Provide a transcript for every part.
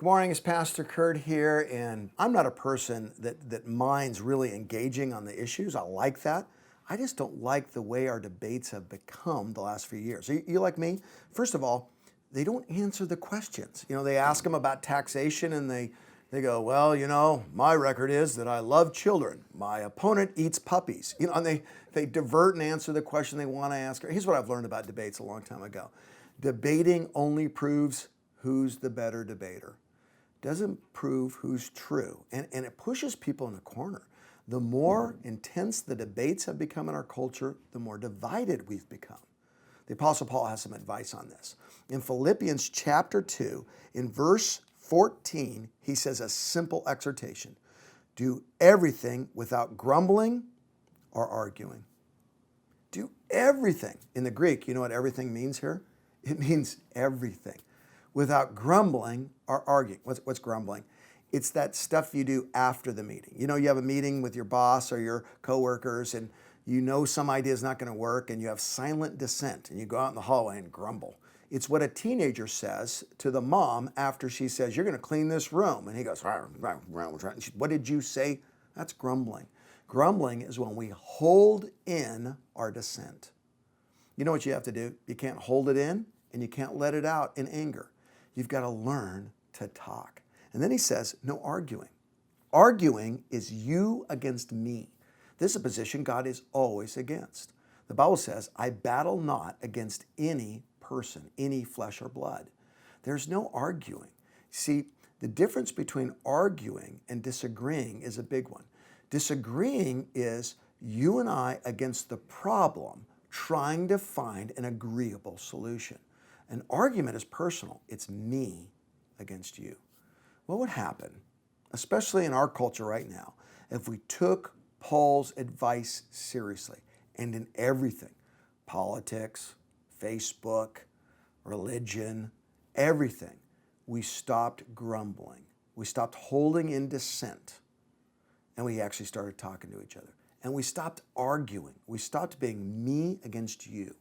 Good morning, it's Pastor Curt here, and I'm not a person that minds really engaging on the issues. I like that. I just don't like the way our debates have become the last few years. Are you like me? First of all, they don't answer the questions. They ask them about taxation and they go, well, my record is that I love children. My opponent eats puppies. And they divert and answer the question they want to ask. Here's what I've learned about debates a long time ago. Debating only proves who's the better debater. Doesn't prove who's true. And it pushes people in a corner. The more intense the debates have become in our culture, the more divided we've become. The Apostle Paul has some advice on this. In Philippians chapter 2, in verse 14, he says a simple exhortation. Do everything without grumbling or arguing. Do everything. In the Greek, you know what everything means here? It means everything. Without grumbling or arguing. What's grumbling? It's that stuff you do after the meeting. You have a meeting with your boss or your coworkers and some idea is not going to work and you have silent dissent and you go out in the hallway and grumble. It's what a teenager says to the mom after she says, you're going to clean this room. And he goes, what did you say? That's grumbling. Grumbling is when we hold in our dissent. You know what you have to do? You can't hold it in and you can't let it out in anger. You've got to learn to talk. And then he says, no arguing. Arguing is you against me. This is a position God is always against. The Bible says, I battle not against any person, any flesh or blood. There's no arguing. See, the difference between arguing and disagreeing is a big one. Disagreeing is you and I against the problem, trying to find an agreeable solution. An argument is personal. It's me against you. What would happen, especially in our culture right now, if we took Paul's advice seriously and in everything, politics, Facebook, religion, everything, we stopped grumbling. We stopped holding in dissent and we actually started talking to each other. And we stopped arguing. We stopped being me against you.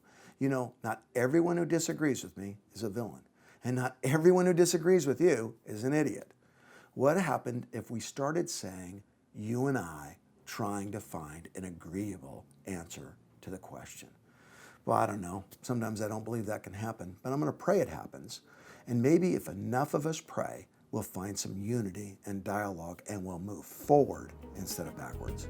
Not everyone who disagrees with me is a villain. And not everyone who disagrees with you is an idiot. What happened if we started saying, you and I, trying to find an agreeable answer to the question? Well, I don't know. Sometimes I don't believe that can happen, but I'm going to pray it happens. And maybe if enough of us pray, we'll find some unity and dialogue and we'll move forward instead of backwards.